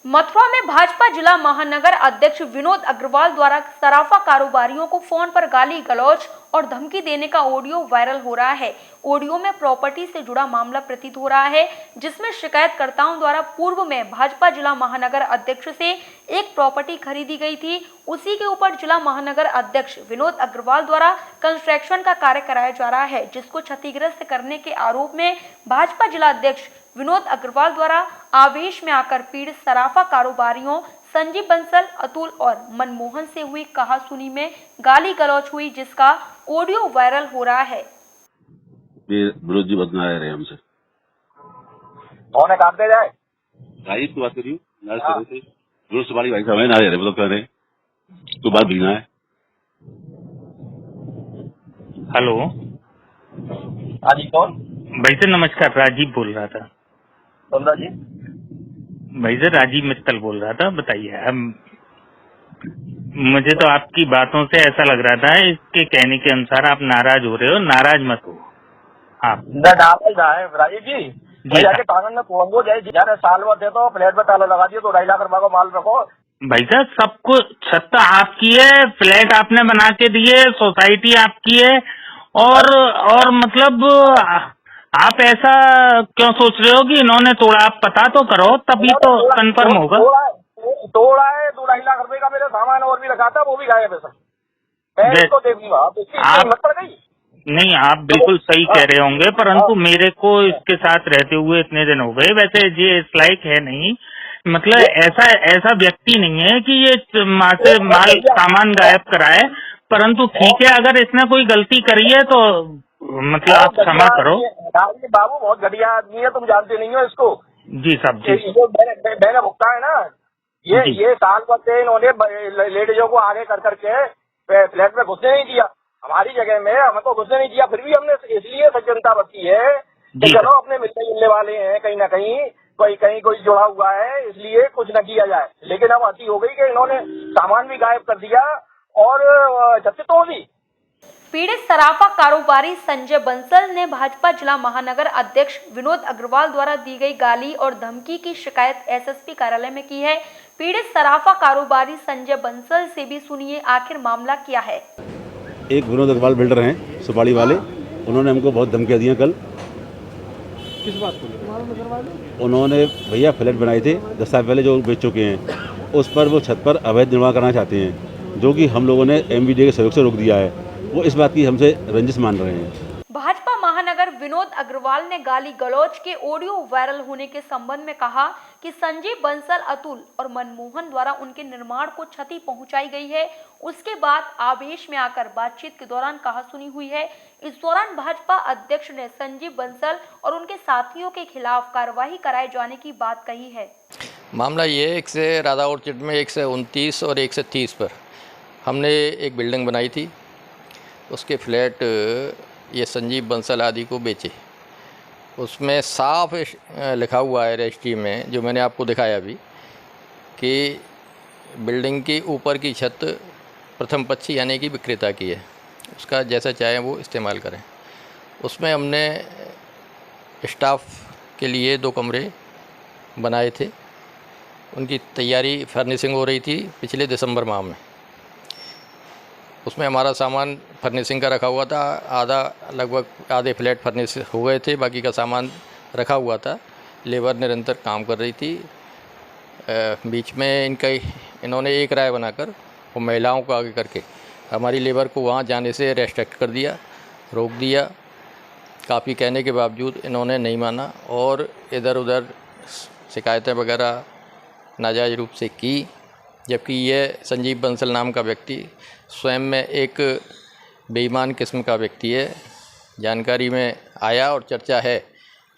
मथुरा में भाजपा जिला महानगर अध्यक्ष विनोद अग्रवाल द्वारा सराफा कारोबारियों को फोन पर गाली गलौज और धमकी देने का ऑडियो वायरल हो रहा है। ऑडियो में प्रॉपर्टी से जुड़ा मामला प्रतीत हो रहा है, जिसमें शिकायतकर्ताओं द्वारा पूर्व में भाजपा जिला महानगर अध्यक्ष से एक प्रॉपर्टी खरीदी गई थी। उसी के ऊपर जिला महानगर अध्यक्ष विनोद अग्रवाल द्वारा कंस्ट्रक्शन का कार्य कराया जा रहा है, जिसको क्षतिग्रस्त करने के आरोप में भाजपा जिला अध्यक्ष विनोद अग्रवाल द्वारा आवेश में आकर पीड़ित सराफा कारोबारियों संजीव बंसल, अतुल और मनमोहन से हुई कहासुनी में गाली गलौज हुई, जिसका ऑडियो वायरल हो रहा है। ये विनोद जी बदनाम रहे हमसे। कौन है, काटते जाए राजीव की बात करिए, नाराज कर रहे थे विनोद सुपारी भाई साहब है, नाराज रहे, मतलब कह रहे तो बात भीना है। हेलो, हाँ जी, कौन भाई सर नमस्कार, राजीव बोल रहा था। सुंदर जी, भाई सर राजीव मित्तल बोल रहा था। बताइए, अब मुझे तो आपकी बातों से ऐसा लग रहा था, इसके कहने के अनुसार आप नाराज हो रहे हो। नाराज मत हो आप। नाराज है राजीव जी, जाके कानून में कोंगो जाए, यार साल भर दे तो प्लेट में ताला लगा दिए तो 2.5 लाख रुपए को माल रखो। भाई साहब, सब कुछ छत आपकी है, फ्लैट आपने बना के दिए, सोसाइटी आपकी है, और मतलब आप ऐसा क्यों सोच रहे हो कि इन्होंने तोड़ा? आप पता तो करो, तभी तो कंफर्म होगा। तोड़ा है 2.5 लाख रुपए का, मेरे सामान और भी रखा था, वो भी गायब है सर। मैं इसको देखूंगा, आप इसकी हिम्मत पड़ गई। नहीं, आप बिल्कुल सही कह रहे होंगे, परंतु मेरे को इसके साथ रहते हुए इतने दिन हो गए। वैसे ये इस लायक है नहीं, मतलब ऐसा व्यक्ति नहीं है कि ये माल सामान गायब कराए, परंतु ठीक है, अगर इसने कोई गलती करी है तो मतलब आप क्षमा करो। बाबू बहुत घटिया आदमी है, तुम जानते नहीं हो इसको। जी साहब जी, मैंने भुगता है ना, ये साल भर से इन्होंने लेडीजों को आगे कर करके फ्लैट में घुसने नहीं दिया, हमारी जगह में हमको घुसने नहीं दिया। फिर भी हमने इसलिए सज्जनता बरती है कि चलो अपने मिलने जुलने वाले हैं, कहीं ना कहीं कोई जुड़ा हुआ है, इसलिए कुछ न किया जाए। लेकिन अब अति हो गई कि इन्होंने सामान भी गायब कर दिया और छत तोड़ दी। पीड़ित सराफा कारोबारी संजय बंसल ने भाजपा जिला महानगर अध्यक्ष विनोद अग्रवाल द्वारा दी गई गाली और धमकी की शिकायत एसएसपी कार्यालय में की है। पीड़ित सराफा कारोबारी संजय बंसल से भी सुनिए आखिर मामला क्या है। एक विनोद अग्रवाल बिल्डर हैं सुपारी वाले, उन्होंने हमको बहुत धमकियां दी कल। किस बात को? उन्होंने भैया फ्लैट बनाए थे 10 साल पहले जो बेच चुके हैं, उस पर वो छत पर अवैध निर्माण करना चाहते हैं, जो कि हम लोगों ने एमवीडीए के सहयोग से रोक दिया है। वो इस बात की हमसे रंजिश मान रहे हैं। भाजपा महानगर विनोद अग्रवाल ने गाली गलौज के ऑडियो वायरल होने के संबंध में कहा कि संजीव बंसल, अतुल और मनमोहन द्वारा उनके निर्माण को क्षति पहुंचाई गई है। उसके बाद आवेश में आकर बातचीत के दौरान कहासुनी हुई है। इस दौरान भाजपा अध्यक्ष ने संजीव बंसल और उनके साथियों के खिलाफ कार्रवाई कराए जाने की बात कही है। मामला ये है, एक से राधा ऑर्चिड में 1 से 29 और 1 से 30 पर हमने एक बिल्डिंग बनाई थी, उसके फ्लैट ये संजीव बंसल आदि को बेचे। उसमें साफ लिखा हुआ है रजिस्ट्री में, जो मैंने आपको दिखाया अभी, कि बिल्डिंग की ऊपर की छत प्रथम पक्षी यानी कि विक्रेता की है, उसका जैसा चाहे वो इस्तेमाल करें। उसमें हमने स्टाफ के लिए 2 कमरे बनाए थे, उनकी तैयारी फर्निशिंग हो रही थी पिछले दिसंबर माह में। उसमें हमारा सामान फर्निशिंग का रखा हुआ था, लगभग आधे फ्लैट फर्निश हो गए थे, बाकी का सामान रखा हुआ था। लेबर निरंतर काम कर रही थी। बीच में इन्होंने एक राय बनाकर वो महिलाओं को आगे करके हमारी लेबर को वहाँ जाने से रेस्ट्रिक्ट कर दिया, रोक दिया। काफ़ी कहने के बावजूद इन्होंने नहीं माना और इधर उधर शिकायतें वगैरह नाजायज़ रूप से की, जबकि यह संजीव बंसल नाम का व्यक्ति स्वयं में एक बेईमान किस्म का व्यक्ति है। जानकारी में आया और चर्चा है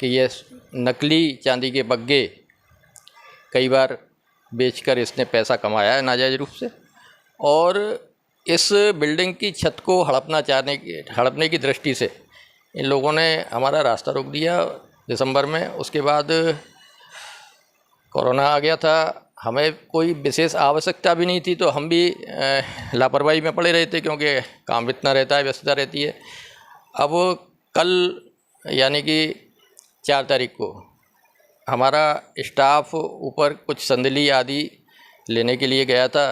कि यह नकली चांदी के बग्गे कई बार बेचकर इसने पैसा कमाया है नाजायज़ रूप से, और इस बिल्डिंग की छत को हड़पने की दृष्टि से इन लोगों ने हमारा रास्ता रोक दिया दिसंबर में। उसके बाद कोरोना आ गया था, हमें कोई विशेष आवश्यकता भी नहीं थी, तो हम भी लापरवाही में पड़े रहे थे, क्योंकि काम इतना रहता है, व्यस्तता रहती है। अब कल यानी कि 4 तारीख को हमारा स्टाफ ऊपर कुछ संदली आदि लेने के लिए गया था,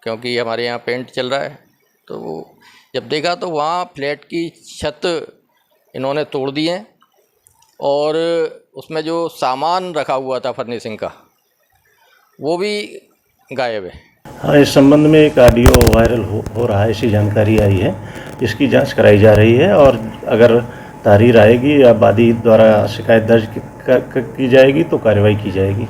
क्योंकि हमारे यहाँ पेंट चल रहा है। तो जब देखा तो वहाँ फ्लैट की छत इन्होंने तोड़ दी है और उसमें जो सामान रखा हुआ था फर्निशिंग का वो भी गायब है। हाँ, इस संबंध में एक ऑडियो वायरल हो रहा है, ऐसी जानकारी आई है। इसकी जांच कराई जा रही है और अगर तहरीर आएगी या वादी द्वारा शिकायत दर्ज की जाएगी तो कार्रवाई की जाएगी।